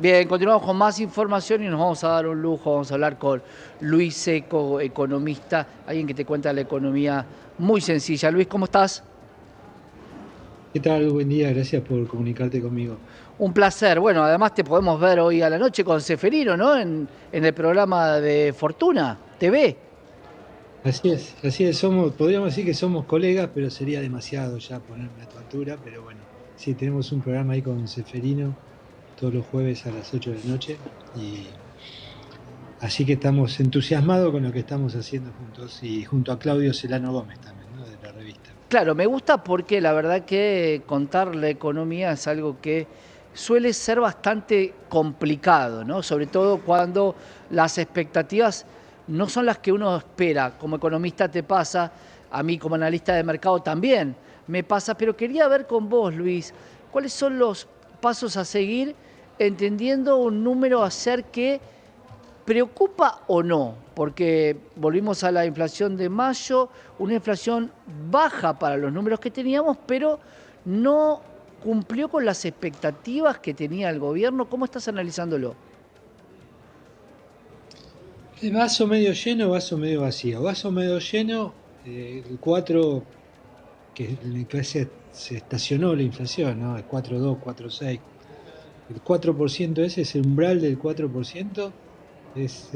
Bien, continuamos con más información y nos vamos a dar un lujo, vamos a hablar con Luis Seco, economista, alguien que te cuenta la economía muy sencilla. Luis, ¿cómo estás? ¿Qué tal? Buen día, gracias por comunicarte conmigo. Un placer. Bueno, además te podemos ver hoy a la noche con Seferino, ¿no? En el programa de Fortuna TV. Así es, podríamos decir que somos colegas, pero sería demasiado ya ponerme a tu altura, pero bueno, sí, tenemos un programa ahí con Seferino todos los jueves a las 8 de la noche, y así que estamos entusiasmados con lo que estamos haciendo juntos, y junto a Claudio Celano Gómez también, ¿no? De la revista. Claro, me gusta porque la verdad que contar la economía es algo que suele ser bastante complicado, ¿no? Sobre todo cuando las expectativas no son las que uno espera. Como economista te pasa, a mí como analista de mercado también me pasa, pero quería ver con vos, Luis, cuáles son los pasos a seguir entendiendo un número a ser que ¿preocupa o no? Porque volvimos a la inflación de mayo, una inflación baja para los números que teníamos, pero no cumplió con las expectativas que tenía el gobierno. ¿Cómo estás analizándolo? Vaso medio lleno, vaso medio vacío. Vaso medio lleno, el 4 que se estacionó la inflación, ¿no? El 4,2, 4,6. El 4% ese, ese umbral del 4%, es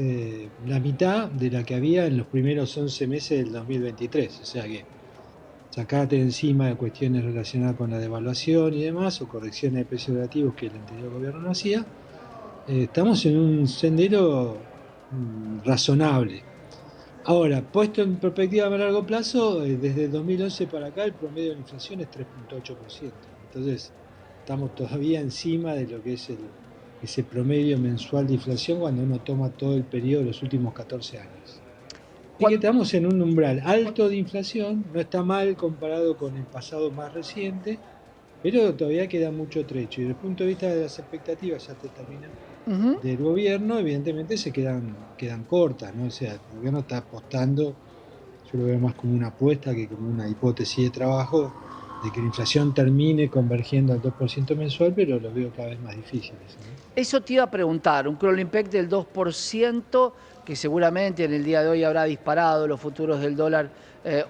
la mitad de la que había en los primeros 11 meses del 2023. O sea que sacate encima de cuestiones relacionadas con la devaluación y demás, o correcciones de precios relativos que el anterior gobierno no hacía. Estamos en un sendero razonable. Ahora, puesto en perspectiva a largo plazo, desde el 2011 para acá el promedio de la inflación es 3,8%. Entonces, estamos todavía encima de lo que es ese promedio mensual de inflación cuando uno toma todo el periodo de los últimos 14 años. Así que Cuando, estamos en un umbral alto de inflación, no está mal comparado con el pasado más reciente, pero todavía queda mucho trecho. Y desde el punto de vista de las expectativas, ya te termina, Ujú. del gobierno, evidentemente quedan cortas, ¿no? O sea, el gobierno está apostando, yo lo veo más como una apuesta que como una hipótesis de trabajo, de que la inflación termine convergiendo al 2% mensual, pero lo veo cada vez más difícil eso, ¿no? Eso te iba a preguntar, un Crowley-Peck del 2%, que seguramente en el día de hoy habrá disparado los futuros del dólar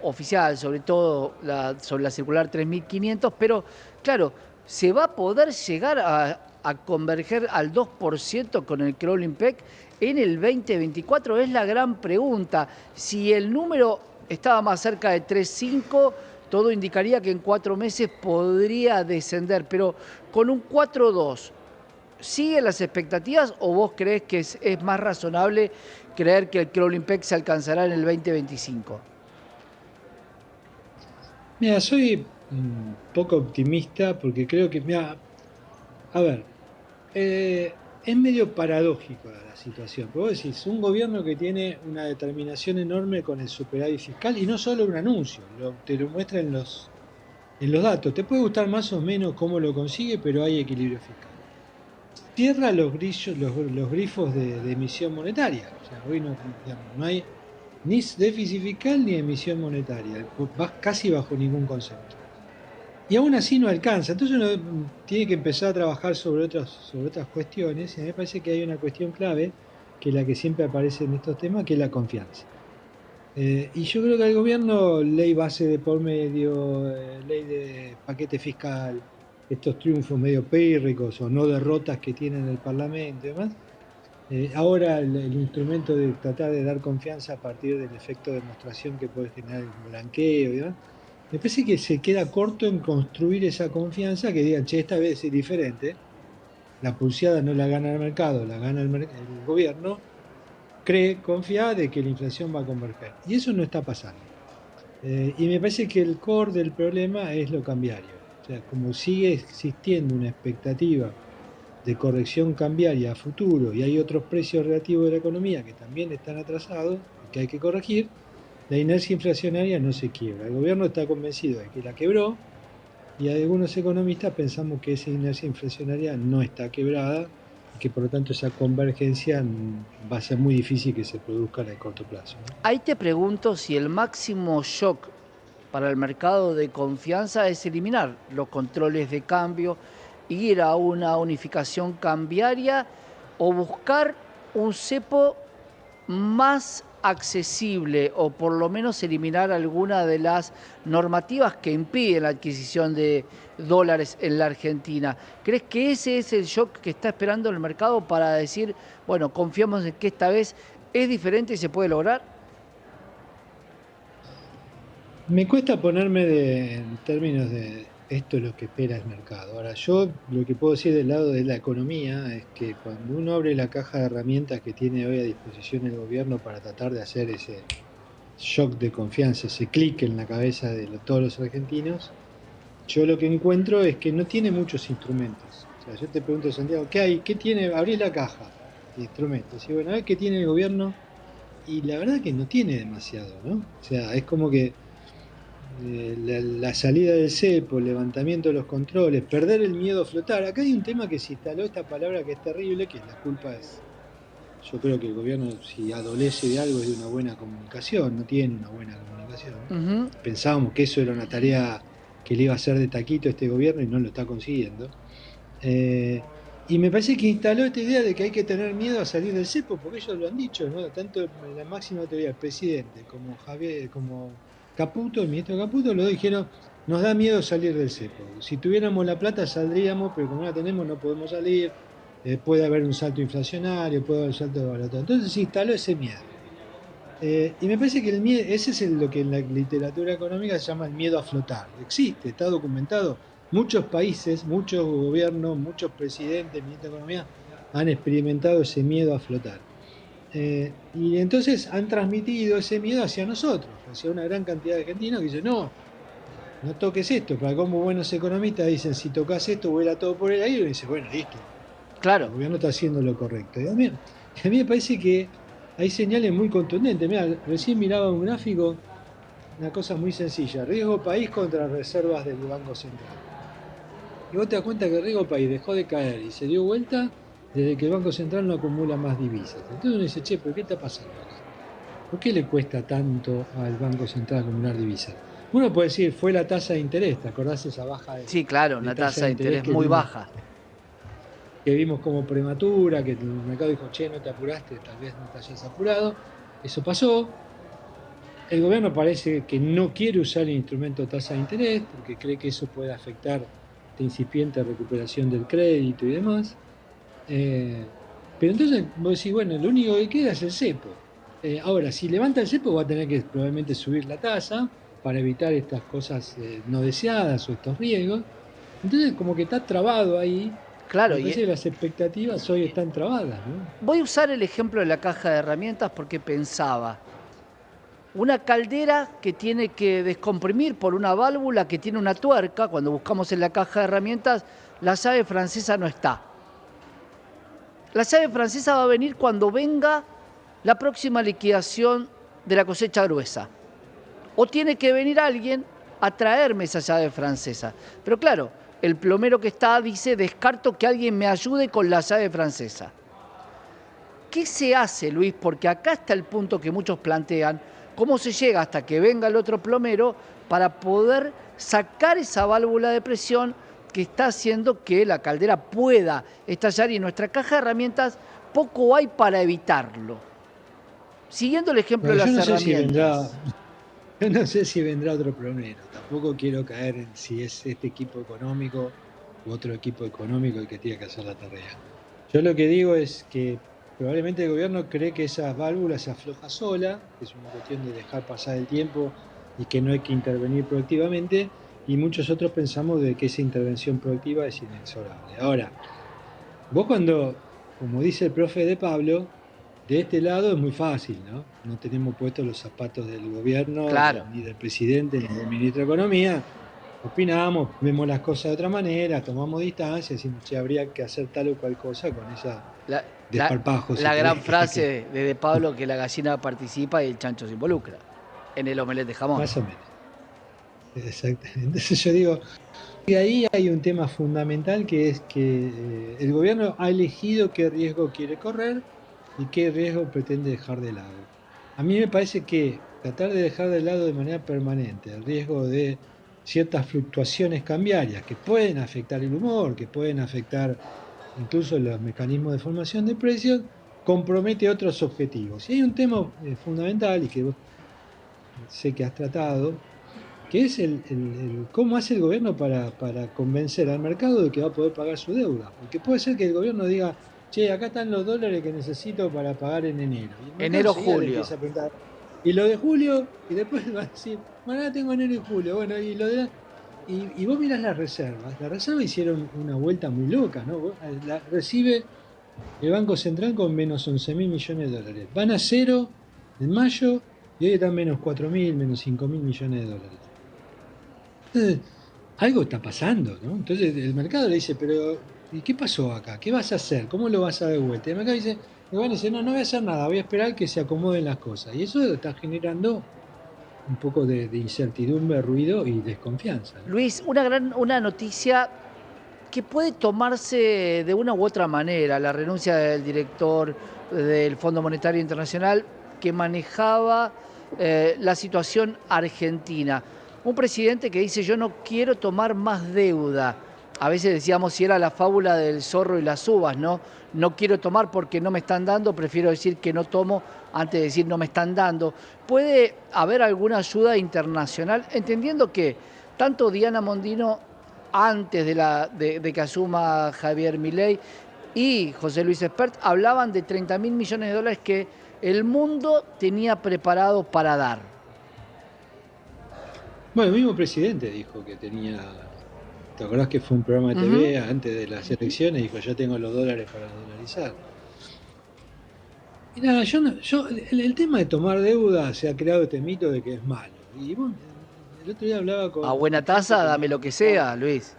oficial, sobre todo sobre la circular 3.500, pero claro, ¿se va a poder llegar a converger al 2% con el Crowley-Peck en el 2024? Es la gran pregunta. Si el número estaba más cerca de 3,5, todo indicaría que en 4 meses podría descender, pero con un 4,2. ¿Sigue las expectativas o vos creés que es más razonable creer que el Crawling Peak se alcanzará en el 2025? Mira, soy poco optimista porque creo que, mira, a ver, es medio paradójico la situación. Porque vos decís, un gobierno que tiene una determinación enorme con el superávit fiscal y no solo un anuncio, te lo muestra en los datos. Te puede gustar más o menos cómo lo consigue, pero hay equilibrio fiscal. Cierra los grifos de emisión monetaria. O sea, hoy no, digamos, no hay ni déficit fiscal ni emisión monetaria. Vas casi bajo ningún concepto. Y aún así no alcanza. Entonces uno tiene que empezar a trabajar sobre otras cuestiones. Y a mí me parece que hay una cuestión clave, que es la que siempre aparece en estos temas, que es la confianza. Y yo creo que el gobierno, ley base de por medio, ley de paquete fiscal, estos triunfos medio pírricos o no derrotas que tiene en el Parlamento y demás, ahora el instrumento de tratar de dar confianza a partir del efecto de demostración que puede generar el blanqueo y demás, me parece que se queda corto en construir esa confianza que digan, che, esta vez es diferente, la pulseada no la gana el mercado, la gana el gobierno, confía de que la inflación va a converger. Y eso no está pasando. Y me parece que el core del problema es lo cambiario. O sea, como sigue existiendo una expectativa de corrección cambiaria a futuro y hay otros precios relativos de la economía que también están atrasados y que hay que corregir, la inercia inflacionaria no se quiebra. El gobierno está convencido de que la quebró y algunos economistas pensamos que esa inercia inflacionaria no está quebrada y que por lo tanto esa convergencia va a ser muy difícil que se produzca en el corto plazo, ¿no? Ahí te pregunto si el máximo shock para el mercado de confianza es eliminar los controles de cambio, ir a una unificación cambiaria o buscar un cepo más accesible o por lo menos eliminar alguna de las normativas que impiden la adquisición de dólares en la Argentina. ¿Crees que ese es el shock que está esperando el mercado para decir, bueno, confiamos en que esta vez es diferente y se puede lograr? Me cuesta ponerme en términos de esto es lo que espera el mercado. Ahora, yo lo que puedo decir del lado de la economía es que cuando uno abre la caja de herramientas que tiene hoy a disposición el gobierno para tratar de hacer ese shock de confianza, ese clic en la cabeza de todos los argentinos, yo lo que encuentro es que no tiene muchos instrumentos. O sea, yo te pregunto, Santiago, ¿qué hay? ¿Qué tiene? Abrí la caja de instrumentos. Y bueno, a ver qué tiene el gobierno. Y la verdad que no tiene demasiado, ¿no? O sea, es como que la salida del cepo, el levantamiento de los controles, perder el miedo a flotar. Acá hay un tema que se instaló esta palabra que es terrible, que la culpa es, yo creo que el gobierno si adolece de algo es de una buena comunicación, no tiene una buena comunicación. Ujú. Pensábamos que eso era una tarea que le iba a hacer de taquito a este gobierno y no lo está consiguiendo. Eh, y me parece que instaló esta idea de que hay que tener miedo a salir del cepo, porque ellos lo han dicho, ¿no? Tanto en la máxima autoridad, el presidente, como Javier, como Caputo, el ministro Caputo, lo dijeron, nos da miedo salir del cepo. Si tuviéramos la plata saldríamos, pero como no la tenemos no podemos salir, puede haber un salto inflacionario, puede haber un salto de valor. Entonces se instaló ese miedo. Y me parece que el miedo, ese es lo que en la literatura económica se llama el miedo a flotar. Existe, está documentado. Muchos países, muchos gobiernos, muchos presidentes, ministros de Economía han experimentado ese miedo a flotar. Y entonces han transmitido ese miedo hacia nosotros, hacia una gran cantidad de argentinos que dicen, no, no toques esto. Para como buenos economistas dicen, si tocas esto, vuela todo por el aire. Y dice, bueno, listo, el Claro. gobierno está haciendo lo correcto. Y a mí me parece que hay señales muy contundentes. Mira, recién miraba un gráfico, una cosa muy sencilla, riesgo país contra reservas del Banco Central. Y vos te das cuenta que el riesgo país dejó de caer y se dio vuelta desde que el Banco Central no acumula más divisas. Entonces uno dice, che, pero ¿qué está pasando acá? ¿Por qué le cuesta tanto al Banco Central acumular divisas? Uno puede decir, fue la tasa de interés, ¿te acordás esa baja Sí, claro, de una tasa tasa de de interés interés muy baja. que vimos como prematura, que el mercado dijo, che, no te apuraste, tal vez no te hayas apurado? Eso pasó. El gobierno parece que no quiere usar el instrumento de tasa de interés porque cree que eso puede afectar la incipiente recuperación del crédito y demás. Eh, pero entonces vos decís, bueno, lo único que queda es el cepo. Ahora, si levanta el cepo va a tener que probablemente subir la tasa para evitar estas cosas no deseadas o estos riesgos. Entonces como que está trabado ahí. Claro, Me parece que las expectativas hoy están trabadas, ¿no? voy a usar el ejemplo de la caja de herramientas porque pensaba, una caldera que tiene que descomprimir por una válvula que tiene una tuerca, cuando buscamos en la caja de herramientas, la llave francesa no está. La llave francesa va a venir cuando venga la próxima liquidación de la cosecha gruesa. O tiene que venir alguien a traerme esa llave francesa. Pero claro, el plomero que está dice, descarto que alguien me ayude con la llave francesa. ¿Qué se hace, Luis? Porque acá está el punto que muchos plantean, cómo se llega hasta que venga el otro plomero para poder sacar esa válvula de presión que está haciendo que la caldera pueda estallar y en nuestra caja de herramientas poco hay para evitarlo. Siguiendo el ejemplo Bueno, de yo las no sé si vendrá, herramientas. yo no sé si vendrá otro plomero. Tampoco quiero caer en si es este equipo económico u otro equipo económico el que tiene que hacer la tarea. Yo lo que digo es que probablemente el gobierno cree que esa válvula se afloja sola, que es una cuestión de dejar pasar el tiempo y que no hay que intervenir proactivamente, y muchos otros pensamos de que esa intervención proactiva es inexorable. Ahora, vos cuando, como dice el profe de Pablo, de este lado es muy fácil, ¿no? No tenemos puestos los zapatos del gobierno, Claro, ni del presidente, ni del ministro de Economía. Opinamos, vemos las cosas de otra manera, tomamos distancia, decimos, che, habría que hacer tal o cual cosa con esa la, la- desparpajo, si la gran querés, frase de Pablo que la gallina participa y el chancho se involucra en el omelette de jamón. más o menos. Exactamente. Entonces yo digo, y ahí hay un tema fundamental que es que el gobierno ha elegido qué riesgo quiere correr y qué riesgo pretende dejar de lado. A mí me parece que tratar de dejar de lado de manera permanente el riesgo de ciertas fluctuaciones cambiarias que pueden afectar el humor, que pueden afectar incluso los mecanismos de formación de precios, compromete otros objetivos. Y hay un tema fundamental y que vos sé que has tratado, que es cómo hace el gobierno para convencer al mercado de que va a poder pagar su deuda. Porque puede ser que el gobierno diga, che, acá están los dólares que necesito para pagar en enero. Y el mercado enseguida le Enero-julio. empieza a preguntar, ¿y lo de julio? Y después va a decir, bueno, ahora tengo enero y julio. Bueno, y lo de... Y vos mirás las reservas. Las reservas hicieron una vuelta muy loca, ¿no? Recibe el Banco Central con menos 11.000 millones de dólares. Van a cero en mayo y hoy están menos 4.000, menos 5.000 millones de dólares. Entonces, algo está pasando, ¿no? Entonces el mercado le dice, pero ¿y qué pasó acá? ¿Qué vas a hacer? ¿Cómo lo vas a dar de vuelta? Y el mercado dice, y bueno, dice, no, no voy a hacer nada, voy a esperar que se acomoden las cosas. Y eso está generando un poco de incertidumbre, ruido y desconfianza, ¿no? Luis, una noticia que puede tomarse de una u otra manera, la renuncia del director del Fondo Monetario Internacional que manejaba la situación argentina. Un presidente que dice yo no quiero tomar más deuda. A veces decíamos si era la fábula del zorro y las uvas, ¿no? No quiero tomar porque no me están dando, prefiero decir que no tomo antes de decir no me están dando. ¿Puede haber alguna ayuda internacional? Entendiendo que tanto Diana Mondino antes de que asuma Javier Milei y José Luis Espert hablaban de 30.000 millones de dólares que el mundo tenía preparado para dar. Bueno, el mismo presidente dijo que tenía, ¿te acordás que fue un programa de Uh -huh. TV antes de las elecciones? Dijo, yo tengo los dólares para dolarizar. Mira, el tema de tomar deuda se ha creado este mito de que es malo. Y bueno, el otro día hablaba A con buena gente tasa, que dame no lo que está, sea, Luis.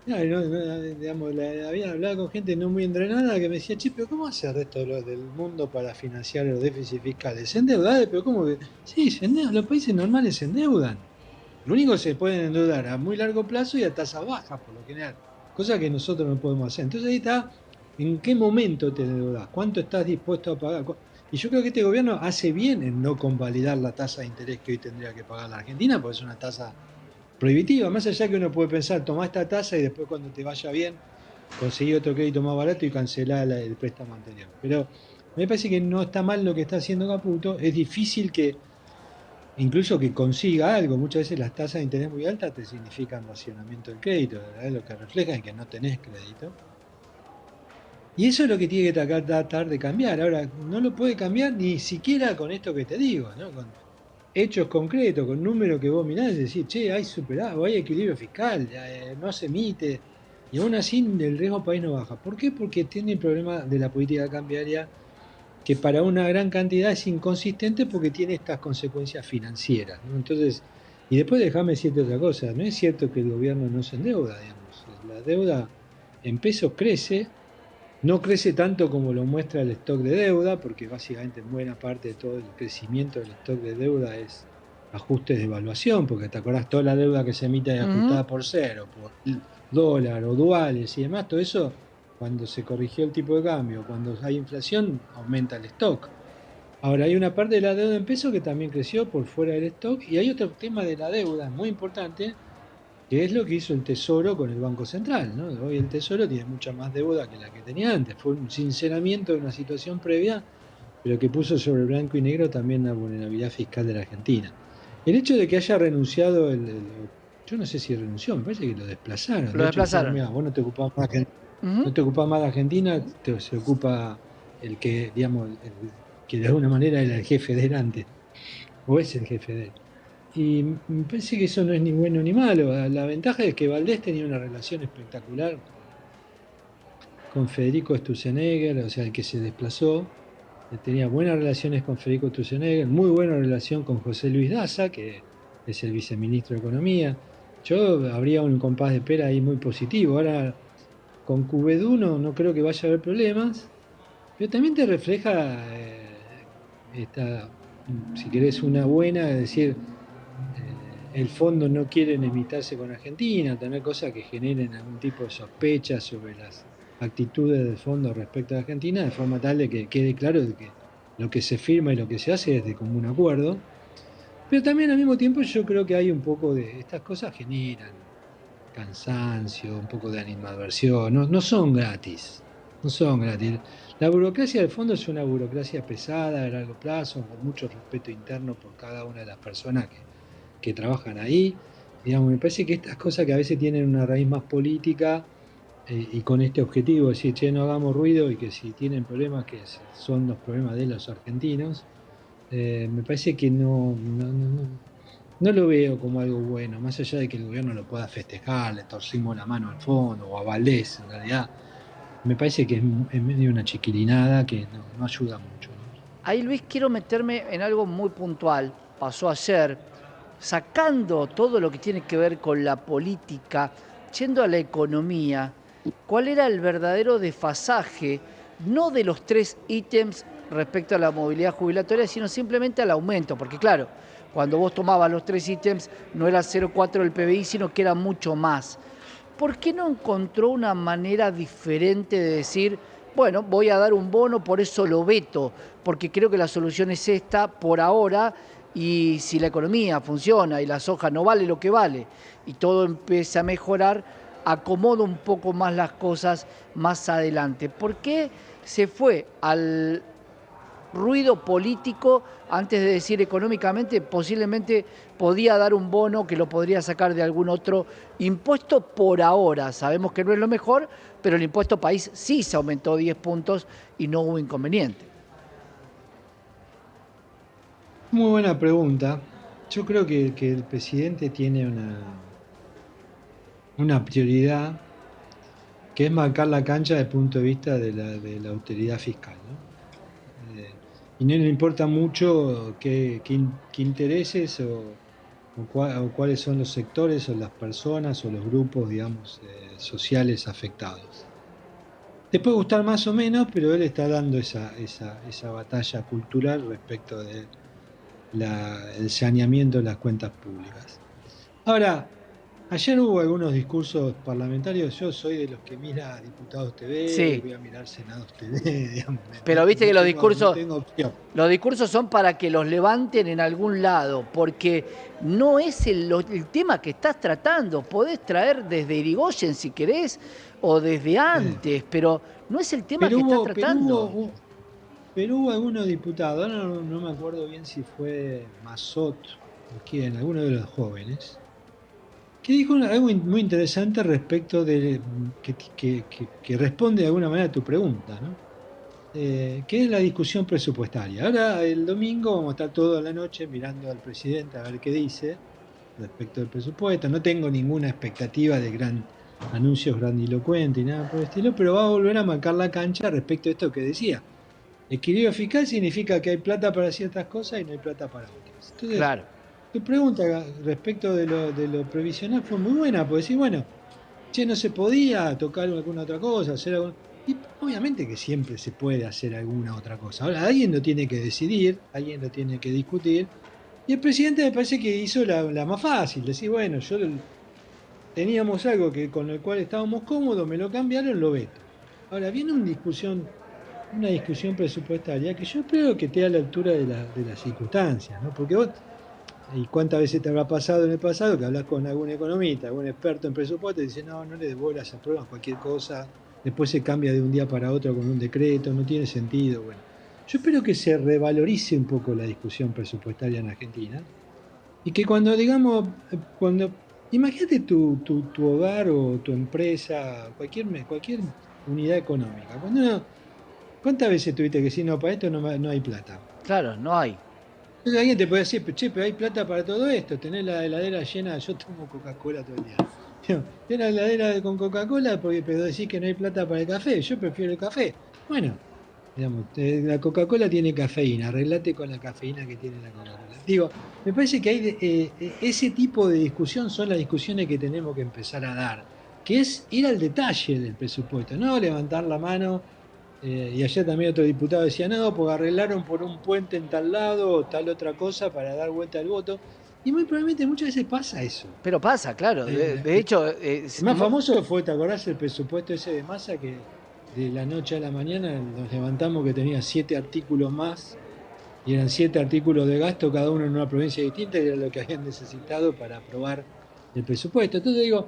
digamos, había hablado con gente no muy entrenada que me decía, che, pero ¿cómo hace el resto del mundo para financiar los déficits fiscales? ¿Se endeuda? Pero ¿cómo que? Sí, se endeudan, los países normales se endeudan. Lo único que se pueden endeudar a muy largo plazo y a tasa baja, por lo general, cosa que nosotros no podemos hacer. Entonces ahí está, ¿en qué momento te endeudas? ¿Cuánto estás dispuesto a pagar? Y yo creo que este gobierno hace bien en no convalidar la tasa de interés que hoy tendría que pagar la Argentina, porque es una tasa prohibitiva. Más allá que uno puede pensar, tomá esta tasa y después cuando te vaya bien, conseguí otro crédito más barato y cancelá el préstamo anterior. Pero me parece que no está mal lo que está haciendo Caputo. Es difícil que incluso que consiga algo. Muchas veces las tasas de interés muy altas te significan racionamiento del crédito, ¿verdad? Lo que refleja es que no tenés crédito. Y eso es lo que tiene que tratar de cambiar. Ahora, no lo puede cambiar ni siquiera con esto que te digo, ¿no? Con hechos concretos, con números que vos mirás y decís, che, hay superávit, hay equilibrio fiscal, no se emite. Y aún así el riesgo país no baja. ¿Por qué? Porque tiene el problema de la política cambiaria que para una gran cantidad es inconsistente porque tiene estas consecuencias financieras, ¿no? Entonces, y después déjame decirte otra cosa, no es cierto que el gobierno no se endeuda, digamos, la deuda en pesos crece, no crece tanto como lo muestra el stock de deuda, porque básicamente en buena parte de todo el crecimiento del stock de deuda es ajustes de evaluación, porque te acordás, toda la deuda que se emite es Uh -huh. ajustada por cero, por el dólar o duales y demás, todo eso, cuando se corrigió el tipo de cambio, cuando hay inflación, aumenta el stock. Ahora, hay una parte de la deuda en pesos que también creció por fuera del stock, y hay otro tema de la deuda muy importante, que es lo que hizo el Tesoro con el Banco Central, ¿no? Hoy el Tesoro tiene mucha más deuda que la que tenía antes. Fue un sinceramiento de una situación previa, pero que puso sobre blanco y negro también la vulnerabilidad fiscal de la Argentina. El hecho de que haya renunciado, yo no sé si renunció, me parece que lo desplazaron. Lo De hecho, le dijeron, desplazaron. mira, vos no te ocupás más, Uh -huh. no te ocupás más de Argentina, se ocupa el que, digamos, que de alguna manera era el jefe de él antes, o es el jefe de él. Y me parece que eso no es ni bueno ni malo. La ventaja es que Valdés tenía una relación espectacular con Federico Sturzenegger, o sea, el que se desplazó. Tenía buenas relaciones con Federico Sturzenegger, muy buena relación con José Luis Daza, que es el viceministro de Economía. Yo habría un compás de espera ahí muy positivo. Ahora, con Cubedú no creo que vaya a haber problemas, pero también te refleja esta, si querés, una buena, es decir, el fondo no quiere enemistarse con Argentina, tener cosas que generen algún tipo de sospecha sobre las actitudes del fondo respecto a Argentina, de forma tal de que quede claro de que lo que se firma y lo que se hace es de común acuerdo. Pero también al mismo tiempo yo creo que hay un poco de... Estas cosas generan cansancio, un poco de animadversión, no, no son gratis, no son gratis. La burocracia del fondo es una burocracia pesada, a largo plazo, con mucho respeto interno por cada una de las personas que trabajan ahí. Digamos, me parece que estas cosas que a veces tienen una raíz más política y con este objetivo de decir, che, no hagamos ruido y que si tienen problemas, que son los problemas de los argentinos, me parece que no lo veo como algo bueno, más allá de que el gobierno lo pueda festejar, le torcimos la mano al fondo o a Valdés, en realidad, me parece que es medio una chiquilinada que no ayuda mucho, ¿no? Ahí, Luis, quiero meterme en algo muy puntual. Pasó ayer, sacando todo lo que tiene que ver con la política, yendo a la economía, ¿cuál era el verdadero desfasaje, no de los 3 ítems respecto a la movilidad jubilatoria, sino simplemente al aumento? Porque claro, cuando vos tomabas los 3 ítems no era 0,4 del PBI, sino que era mucho más. ¿Por qué no encontró una manera diferente de decir, bueno, voy a dar un bono, por eso lo veto, porque creo que la solución es esta por ahora, y si la economía funciona y la soja no vale lo que vale y todo empieza a mejorar, acomodo un poco más las cosas más adelante? ¿Por qué se fue al ruido político antes de decir económicamente posiblemente podía dar un bono que lo podría sacar de algún otro impuesto por ahora? Sabemos que no es lo mejor, pero el impuesto país sí se aumentó 10 puntos y no hubo inconveniente. Muy buena pregunta. Yo creo que el presidente tiene una prioridad que es marcar la cancha desde el punto de vista de la autoridad fiscal, ¿no? Y no le importa mucho qué intereses o cuáles son los sectores o las personas o los grupos, digamos, sociales afectados. Te puede gustar más o menos, pero él está dando esa batalla cultural respecto del saneamiento de las cuentas públicas. Ahora, ayer hubo algunos discursos parlamentarios. Yo soy de los que mira Diputados TV, Sí, voy a mirar Senados TV, digamos, pero viste que no tengo opción. los discursos son para que los levanten en algún lado, porque no es el tema que estás tratando. Podés traer desde Irigoyen si querés, o desde Eh, antes, pero no es el tema Pero que estás hubo, pero tratando. hubo, pero hubo algunos diputados, ahora no me acuerdo bien si fue Massot o quién, alguno de los jóvenes, que dijo algo muy interesante respecto de que responde de alguna manera a tu pregunta, ¿no? Que es la discusión presupuestaria. Ahora el domingo vamos a estar toda la noche mirando al presidente a ver qué dice respecto del presupuesto. No tengo ninguna expectativa de anuncios grandilocuentes y nada por el estilo, pero va a volver a marcar la cancha respecto a esto que decía. Equilibrio fiscal significa que hay plata para ciertas cosas y no hay plata para otras. Entonces, Claro. tu pregunta respecto de lo previsional fue muy buena, porque decir, bueno, che, no se podía tocar alguna otra cosa, hacer algo. Y obviamente que siempre se puede hacer alguna otra cosa. Ahora, alguien lo tiene que decidir, alguien lo tiene que discutir, y el presidente me parece que hizo la más fácil, decir, bueno, teníamos algo con el cual estábamos cómodos, me lo cambiaron, lo veto. Ahora, viene una discusión presupuestaria que yo creo que esté a la altura de las circunstancias, ¿no? Porque vos, y cuántas veces te habrá pasado en el pasado que hablas con algún economista, algún experto en presupuesto y dice, no le des bolas, apruebas cualquier cosa, después se cambia de un día para otro con un decreto, no tiene sentido. Bueno, yo espero que se revalorice un poco la discusión presupuestaria en Argentina y que cuando, digamos, imagínate tu hogar o tu empresa, cualquier unidad económica, ¿cuántas veces tuviste que decir, no, para esto no hay plata? Claro, no hay. Entonces alguien te puede decir, che, pero hay plata para todo esto, tenés la heladera llena, yo tomo Coca-Cola todo el día. Tenés la heladera con Coca-Cola, pero decís que no hay plata para el café, yo prefiero el café. Bueno, digamos, la Coca-Cola tiene cafeína, arreglate con la cafeína que tiene la Coca-Cola. Digo, me parece que ese tipo de discusión son las discusiones que tenemos que empezar a dar, que es ir al detalle del presupuesto, no levantar la mano. Y ayer también otro diputado decía, no, porque arreglaron por un puente en tal lado o tal otra cosa para dar vuelta al voto. Y muy probablemente muchas veces pasa eso. Pero pasa, claro. De El hecho, más famoso fue, ¿te acordás el presupuesto ese de Massa que de la noche a la mañana nos levantamos que tenía 7 artículos más y eran 7 artículos de gasto, cada uno en una provincia distinta, y era lo que habían necesitado para aprobar el presupuesto. Entonces digo,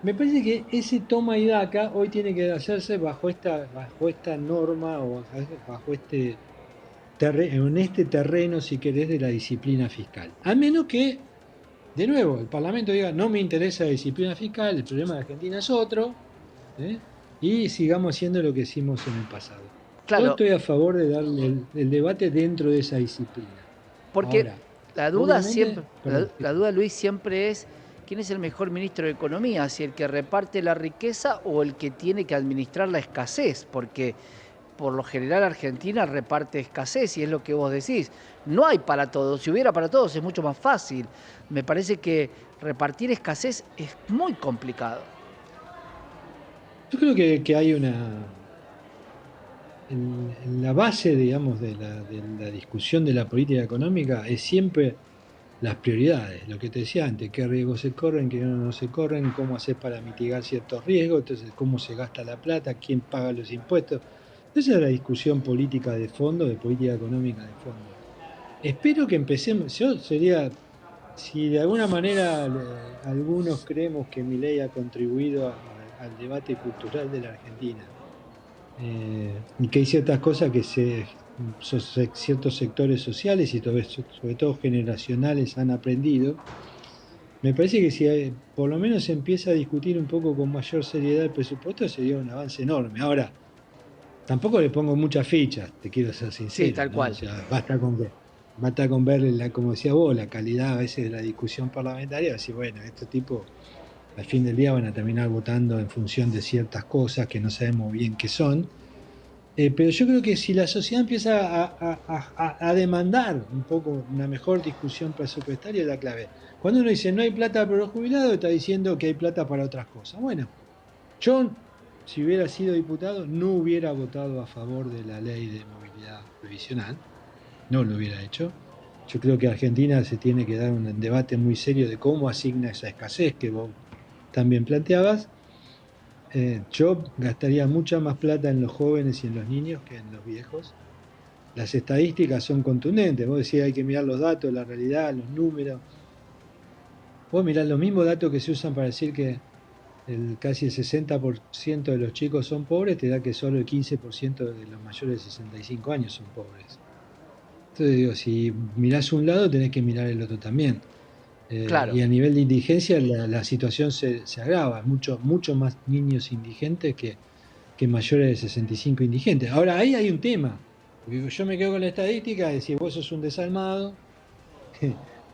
me parece que ese toma y daca hoy tiene que hacerse bajo esta norma o bajo en este terreno, si querés, de la disciplina fiscal. A menos que, de nuevo, el Parlamento diga, no me interesa la disciplina fiscal, el problema de Argentina es otro, ¿eh? Y sigamos haciendo lo que hicimos en el pasado. Yo Claro, estoy a favor de darle el debate dentro de esa disciplina. porque Ahora, la duda obviamente, siempre, perdón, la duda, Luis, siempre es quién es el mejor ministro de Economía, si el que reparte la riqueza o el que tiene que administrar la escasez, porque por lo general Argentina reparte escasez y es lo que vos decís. No hay para todos, si hubiera para todos es mucho más fácil. Me parece que repartir escasez es muy complicado. yo creo que hay en la base, digamos, de la discusión de la política económica es siempre las prioridades, lo que te decía antes, qué riesgos se corren, qué no se corren, cómo hacer para mitigar ciertos riesgos, entonces cómo se gasta la plata, quién paga los impuestos. Esa es la discusión política de fondo, de política económica de fondo. Espero que empecemos, yo sería, si de alguna manera algunos creemos que Milei ha contribuido al debate cultural de la Argentina, y que hay ciertas cosas que ciertos sectores sociales y sobre todo generacionales han aprendido. Me parece que si por lo menos se empieza a discutir un poco con mayor seriedad el presupuesto, sería un avance enorme. Ahora, tampoco le pongo muchas fichas, te quiero ser Sí, sincero, tal ¿no? O cual. sea, basta con ver, como decía vos, la calidad a veces de la discusión parlamentaria, decir, bueno, estos tipos al fin del día van a terminar votando en función de ciertas cosas que no sabemos bien qué son. Pero yo creo que si la sociedad empieza a demandar un poco una mejor discusión presupuestaria es la clave. Cuando uno dice no hay plata para los jubilados, está diciendo que hay plata para otras cosas. Bueno, yo, si hubiera sido diputado, no hubiera votado a favor de la ley de movilidad previsional, no lo hubiera hecho. Yo creo que Argentina se tiene que dar un debate muy serio de cómo asigna esa escasez que vos también planteabas. Yo gastaría mucha más plata en los jóvenes y en los niños que en los viejos. Las estadísticas son contundentes. Vos decís, hay que mirar los datos, la realidad, los números. Vos mirás los mismos datos que se usan para decir que casi el 60% de los chicos son pobres, te da que solo el 15% de los mayores de 65 años son pobres. Entonces digo, si mirás un lado, tenés que mirar el otro también. Claro. Y a nivel de indigencia, la situación se agrava. Mucho más niños indigentes que mayores de 65 indigentes. Ahora, ahí hay un tema, porque yo me quedo con la estadística de decir, vos sos un desalmado,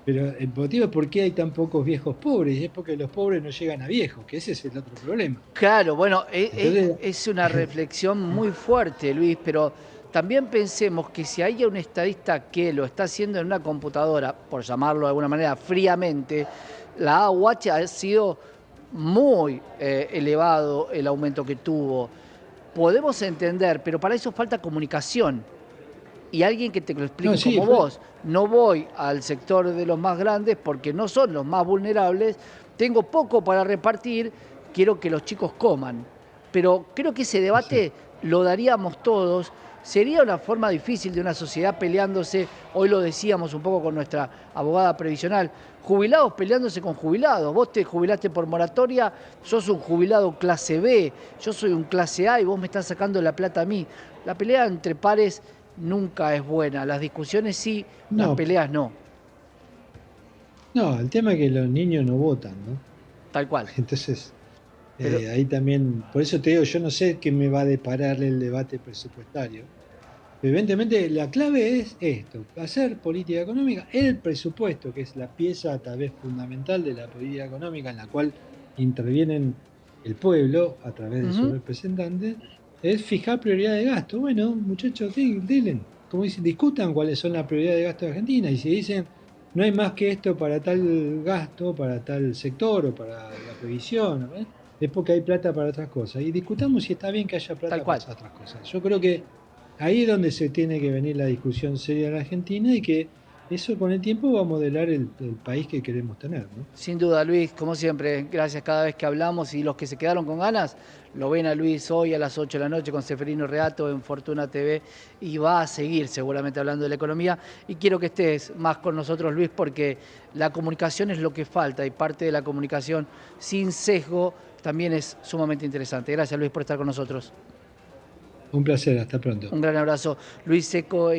pero el motivo es por qué hay tan pocos viejos pobres, y es porque los pobres no llegan a viejos, que ese es el otro problema. Claro, bueno, Entonces, es una reflexión muy fuerte, Luis, pero también pensemos que si hay un estadista que lo está haciendo en una computadora, por llamarlo de alguna manera fríamente, la AUH ha sido muy elevado el aumento que tuvo. Podemos entender, pero para eso falta comunicación y alguien que te lo no, explique sí, como vos. No voy al sector de los más grandes porque no son los más vulnerables, tengo poco para repartir, quiero que los chicos coman. Pero creo que ese debate exacto. lo daríamos todos. Sería una forma difícil de una sociedad peleándose, hoy lo decíamos un poco con nuestra abogada previsional, jubilados peleándose con jubilados. Vos te jubilaste por moratoria, sos un jubilado clase B, yo soy un clase A y vos me estás sacando la plata a mí. La pelea entre pares nunca es buena. Las discusiones sí, las No, peleas no. no, el tema es que los niños no votan, ¿no? Tal cual. Entonces, Pero, ahí también, por eso te digo, yo no sé qué me va a deparar el debate presupuestario. Evidentemente, la clave es esto, hacer política económica, el presupuesto, que es la pieza tal vez fundamental de la política económica en la cual intervienen el pueblo a través de sus ujú, representantes, es fijar prioridad de gasto. Bueno, muchachos, dilen, como dicen, discutan cuáles son las prioridades de gasto de Argentina y si dicen no hay más que esto para tal gasto, para tal sector o para la previsión, ¿no? Es porque hay plata para otras cosas. Y discutamos si está bien que haya tal plata para cual. esas otras cosas. Yo creo que ahí es donde se tiene que venir la discusión seria en la Argentina y que eso con el tiempo va a modelar el país que queremos tener, ¿no? Sin duda, Luis, como siempre, gracias cada vez que hablamos y los que se quedaron con ganas, lo ven a Luis hoy a las 8 de la noche con Seferino Reato en Fortuna TV y va a seguir seguramente hablando de la economía. Y quiero que estés más con nosotros, Luis, porque la comunicación es lo que falta y parte de la comunicación sin sesgo también es sumamente interesante. Gracias, Luis, por estar con nosotros. Un placer, hasta pronto. Un gran abrazo. Luis Seco.